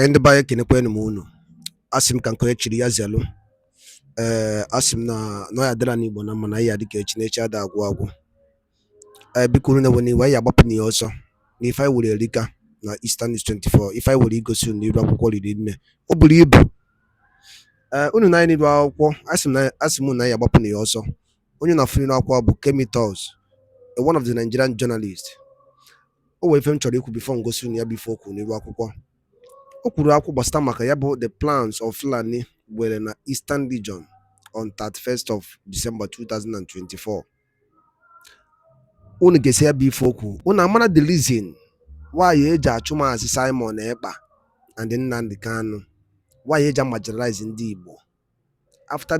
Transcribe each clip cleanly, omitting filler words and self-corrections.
Ndị be anyị kenekwanụ m unu. Asị m ka nke chiri ya zelu. Asị m na ọ ya dịra n'Igbo na mma na ya dịka echi na-echi ada agwụ agwụ. Biko unu na-enwe n'iwe anyị agbapụ n'ihe ọsọ na ife anyị were erika na Eastern News 24. Ife anyị were igosi unu n'iru akwụkwọ riri nne. O buru ibu. Unu na anyị n'iru akwụkwọ asị m na anyị agbapụ n'ihe ọsọ. Onye na-afụ n'iru akwụkwọ bụ Kemi, one of the Nigerian journalists. O wee ife m chọrọ ikwu before ngosi unu ya bifo okwu n'iru akwụkwọ. O kwuru akwụkwọ gbasara maka ya bụ the plans of Fulani were na Eastern Region on 31st of December 2024. Unu ga-esi ya bụ ife okwu. Unu amara the reason why eji achụ Maazị Simon Ekpa and Nnamdi Kanu, why eji marginalize ndị Igbo. After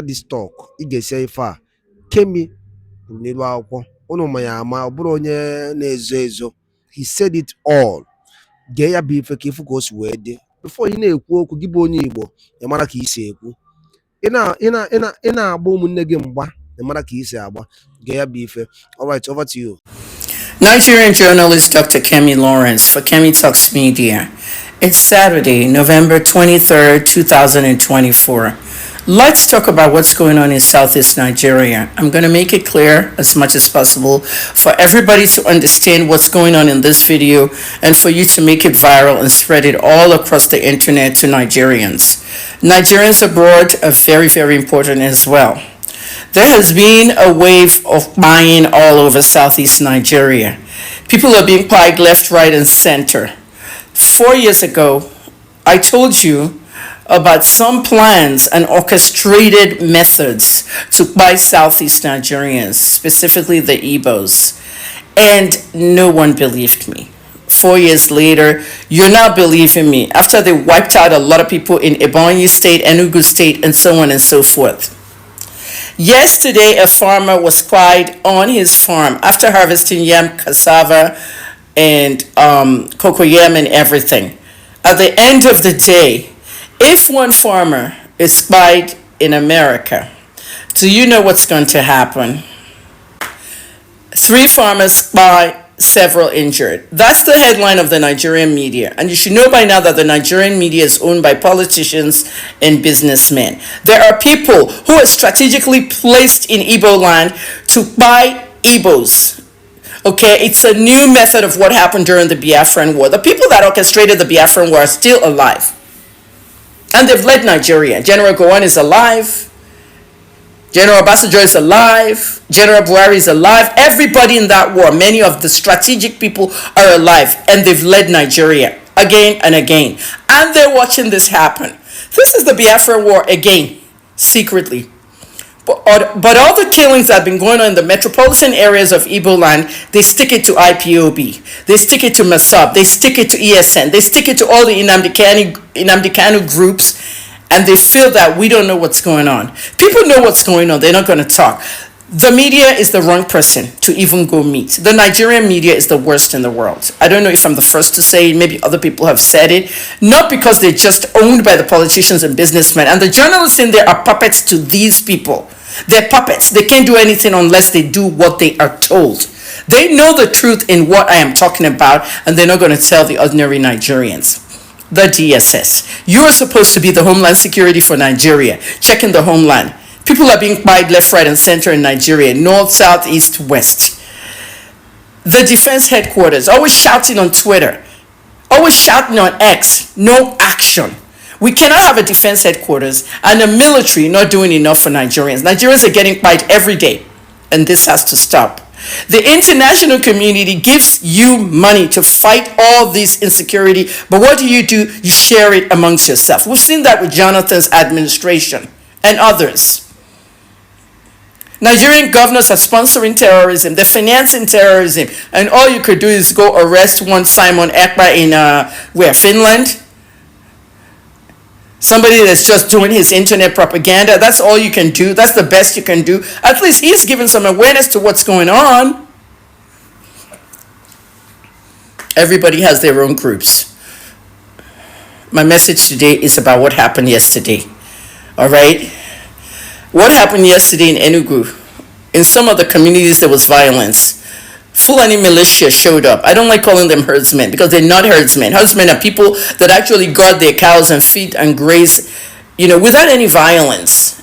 this talk, ị ga-esi ife a Kemi kwuru n'iru akwụkwọ. Unu ma ya ama, ọ bụrụ onye na-ezo ezo. He said it all. Gee ya bụ ife ka ifu ka o si wee dị. Before ị na-ekwu okwu gị bụ onye Igbo, ị mara ka isi ekwu. Ị na-agba ụmụnne gị mgba, ị mara ka isi agba. Gee ya bụ ife. All right, over to you. Nigerian journalist Dr. Kemi Lawrence for Kemi Talks Media. It's Saturday, November 23rd, 2024. Let's talk about what's going on in Southeast Nigeria. I'm going to make it clear as much as possible for everybody to understand what's going on in this video and for you to make it viral and spread it all across the internet to Nigerians. Nigerians abroad are very, very important as well. There has been a wave of buying all over Southeast Nigeria. People are being bought left, right, and center. 4 years ago, I told you about some plans and orchestrated methods to buy Southeast Nigerians, specifically the Igbos, and no one believed me. 4 years later, you're not believing me after they wiped out a lot of people in Ebonyi State, Enugu State, and so on and so forth. Yesterday, a farmer was spied on his farm after harvesting yam, cassava, and cocoyam and everything. At the end of the day, if one farmer is spied in America, do you know what's going to happen? 3 farmers spied, several injured. That's the headline of the Nigerian media. And you should know by now that the Nigerian media is owned by politicians and businessmen. There are people who are strategically placed in Igbo land to buy Igbos. Okay, it's a new method of what happened during the Biafran War. The people that orchestrated the Biafran War are still alive. And they've led Nigeria. General Gowon is alive. General Obasanjo is alive. General Buhari is alive. Everybody in that war, many of the strategic people are alive. And they've led Nigeria again and again. And they're watching this happen. This is the Biafra War again, secretly. But all the killings that have been going on in the metropolitan areas of Igbo land, they stick it to IPOB. They stick it to MASOB. They stick it to ESN. They stick it to all the Nnamdi Kanu groups. And they feel that we don't know what's going on. People know what's going on. They're not going to talk. The media is the wrong person to even go meet. The Nigerian media is the worst in the world. I don't know if I'm the first to say it. Maybe other people have said it. Not because they're just owned by the politicians and businessmen. And the journalists in there are puppets to these people. They're puppets. They can't do anything unless they do what they are told. They know the truth in what I am talking about, and they're not going to tell the ordinary Nigerians. The DSS. You are supposed to be the Homeland Security for Nigeria. Checking the homeland. People are being spied left, right, and center in Nigeria. North, south, east, west. The defense headquarters. Always shouting on Twitter. Always shouting on X. No action. We cannot have a defense headquarters and a military not doing enough for Nigerians. Nigerians are getting spied every day. And this has to stop. The international community gives you money to fight all this insecurity, but what do? You share it amongst yourself. We've seen that with Jonathan's administration and others. Nigerian governors are sponsoring terrorism, they're financing terrorism, and all you could do is go arrest one Simon Ekpa in Finland? Somebody that's just doing his internet propaganda. That's all you can do. That's the best you can do. At least he's given some awareness to what's going on. Everybody has their own groups. My message today is about what happened yesterday. All right? What happened yesterday in Enugu? In some of the communities, there was violence. Fulani militia showed up. I don't like calling them herdsmen because they're not herdsmen. Herdsmen are people that actually guard their cows and feed and graze, without any violence.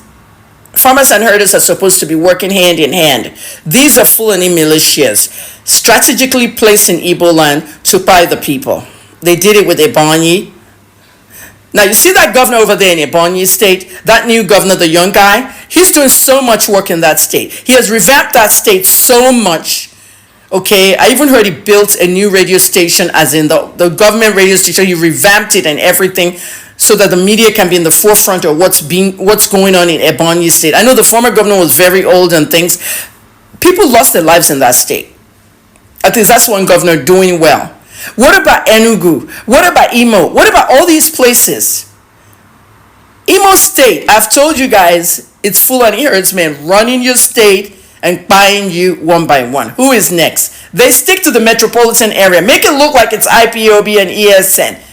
Farmers and herders are supposed to be working hand in hand. These are Fulani militias, strategically placed in Igbo land to buy the people. They did it with Ebonyi. Now, you see that governor over there in Ebonyi state, that new governor, the young guy, he's doing so much work in that state. He has revamped that state so much. Okay, I even heard he built a new radio station, as in the government radio station. He revamped it and everything so that the media can be in the forefront of what's going on in Ebonyi state. I know the former governor was very old and things. People lost their lives in that state. At least that's one governor doing well. What about Enugu? What about Imo? What about all these places? Imo state, I've told you guys, it's Fulani herdsmen running your state and buying you one by one. Who is next? They stick to the metropolitan area. Make it look like it's IPOB and ESN.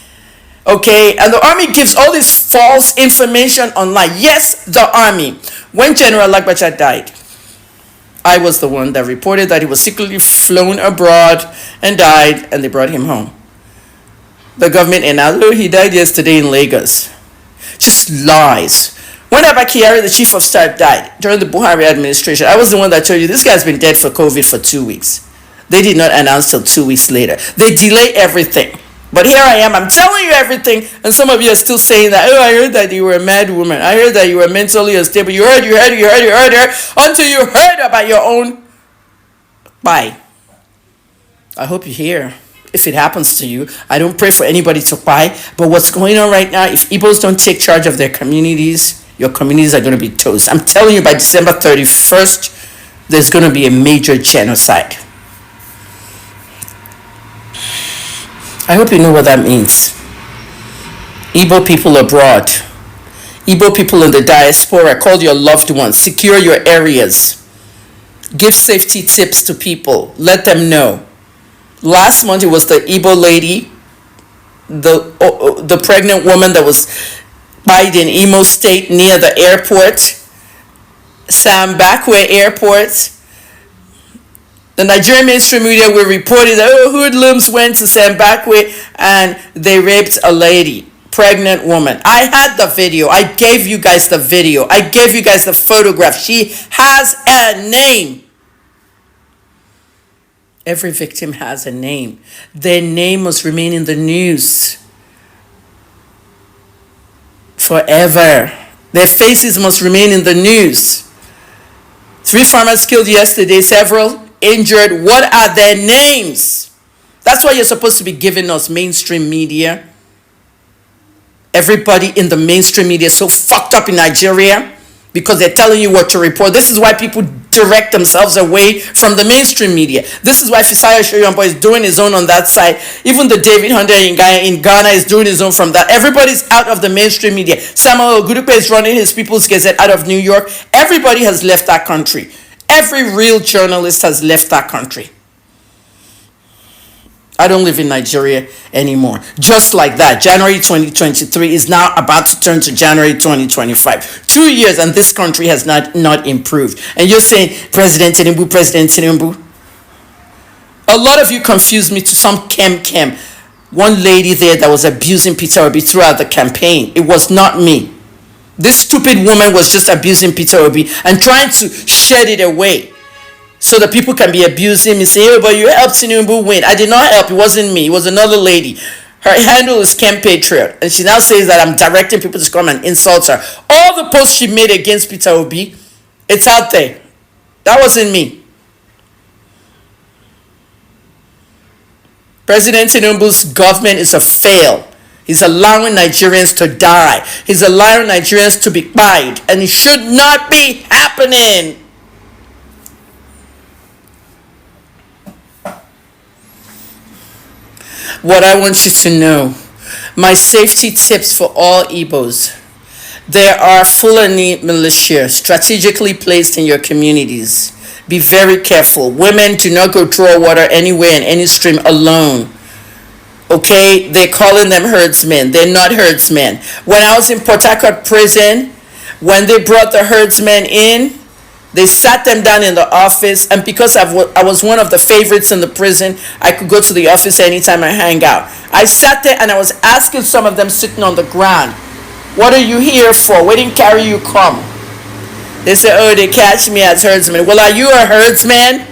Okay, and the army gives all this false information online. Yes, the army. When General Lagbacha died, I was the one that reported that he was secretly flown abroad and died, and they brought him home. The government announced, he died yesterday in Lagos. Just lies. When Abakari, the chief of staff, died during the Buhari administration, I was the one that told you this guy's been dead for COVID for 2 weeks. They did not announce till 2 weeks later. They delay everything. But here I am, I'm telling you everything, and some of you are still saying that, I heard that you were a mad woman. I heard that you were mentally unstable. You heard, until you heard about your own. Bye. I hope you hear. If it happens to you, I don't pray for anybody to buy, but what's going on right now, if Igbos don't take charge of their communities, your communities are going to be toast. I'm telling you, by December 31st, there's going to be a major genocide. I hope you know what that means. Igbo people abroad, Igbo people in the diaspora, call your loved ones, secure your areas, give safety tips to people, let them know. Last month it was the Igbo lady, the pregnant woman that was died in Imo State near the airport, Sambakwe Airport. The Nigerian mainstream media were reporting that hoodlums went to Sambakwe and they raped a lady, pregnant woman. I had the video. I gave you guys the video. I gave you guys the photograph. She has a name. Every victim has a name. Their name must remain in the news forever. Their faces must remain in the news. 3 farmers killed yesterday, several injured. What are their names? That's why you're supposed to be giving us mainstream media. Everybody in the mainstream media is so fucked up in Nigeria because they're telling you what to report. This is why people direct themselves away from the mainstream media. This is why Fisaya Shoyambo is doing his own on that side. Even the David Hunter in Ghana is doing his own from that. Everybody's out of the mainstream media. Samuel Ogudupe is running his People's Gazette out of New York. Everybody has left that country. Every real journalist has left that country. I don't live in Nigeria anymore. Just like that, January 2023 is now about to turn to January 2025. 2 years and this country has not improved. And you're saying, President Tinubu. A lot of you confused me to some Kemi. One lady there that was abusing Peter Obi throughout the campaign. It was not me. This stupid woman was just abusing Peter Obi and trying to shed it away so that people can be abusing me, say, but you helped Tinubu win. I did not help. It wasn't me. It was another lady. Her handle is Kemi Patriot. And she now says that I'm directing people to come and insult her. All the posts she made against Peter Obi, it's out there. That wasn't me. President Tinubu's government is a fail. He's allowing Nigerians to die. He's allowing Nigerians to be killed. And it should not be happening. What I want you to know, my safety tips for all Igbos. There are Fulani militia strategically placed in your communities. Be very careful. Women, do not go draw water anywhere in any stream alone. Okay, they're calling them herdsmen. They're not herdsmen. When I was in Port Harcourt prison, when they brought the herdsmen in, They sat them down in the office, and because I was one of the favorites in the prison, I could go to the office anytime I hang out. I sat there and I was asking some of them sitting on the ground, "What are you here for? Where didn't carry you come?" They said, "Oh, they catch me as herdsman." "Well, are you a herdsman?"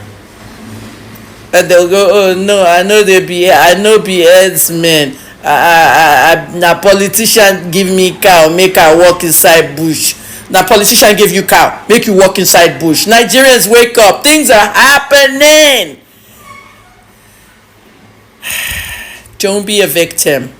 And they'll go, "Oh no, I know be herdsman. Na politician give me cow, make I walk inside bush. Na politician give you cow, make you walk inside bush. Nigerians, wake up! Things are happening. Don't be a victim."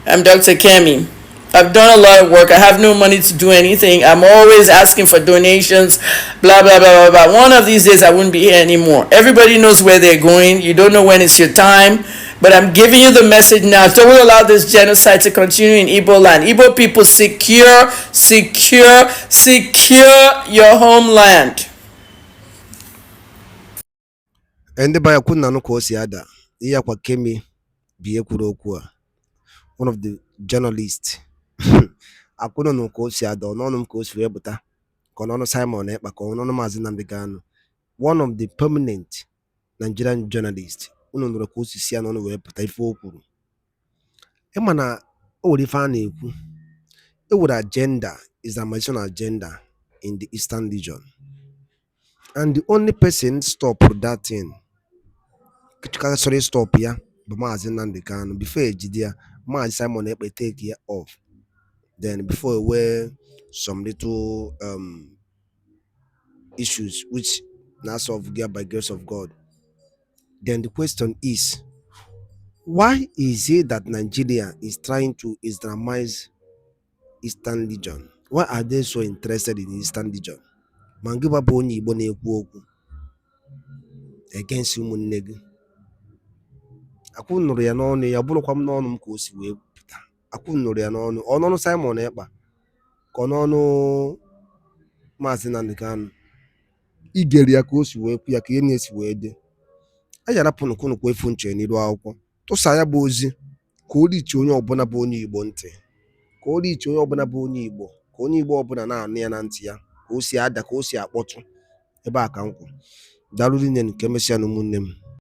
I'm Dr. Kemi. I've done a lot of work. I have no money to do anything. I'm always asking for donations, blah, blah, blah, blah, blah. One of these days, I wouldn't be here anymore. Everybody knows where they're going. You don't know when it's your time. But I'm giving you the message now. Don't allow this genocide to continue in Igbo land. Igbo people, secure your homeland. Ndị be ya kwu na ka o si ada ihe akwa Kemi bi ekwuru okwu a, one of the journalists akwụnụ ka o si ada ọnụnụ m ka o si wee pụta ka ọnụnụ Simon Ekpa ka ọnụnụ Maazị Nnamdi Kanu, one of the permanent Nigerian journalists. Unu nụrụ ka o si ya n'ọnụ wee pụta ife o kwuru. Ịma na o nwere ife a na-ekwu, e nwere agenda, Islamization agenda in the Eastern region, and the only person stop that thing sorry stop ya bụ Maazị Nnamdi Kanu. Before ejide ya, Maazị Simon Ekpa take ya off, then before were some little issues which now solved by grace of God. Then the question is, why is it that Nigeria is trying to Islamize Eastern region? Why are they so interested in Eastern region? Mangiba bụ onye Igbo na-ekwu okwu against ụmụnne gị. Akwụ nụrụ ya n'ọnụ ya, bụrụkwa m n'ọnụ m ka o si wee pụta. Akwụ nụrụ ya n'ọnụ, ọnụnụ Simon Ekpa ka ọnụnụ Maazị Nnamdi Kanu. Igere ya ka o si wee kwu ya, ka ihe na-esi wee dị. A yarapụnụ kwunu kwa efu nche n'iru akwụkwọ tụsa ya bụ ozi ka o riche onye ọbụla bụ onye Igbo ntị, ka o riche onye ọbụla bụ onye Igbo, ka onye Igbo ọbụla na-anụ ya na ntị ya, ka o si ada, ka o si akpọtụ ebe a ka m kwụ. Daalụ rinne nke mesịa na ụmụnne m.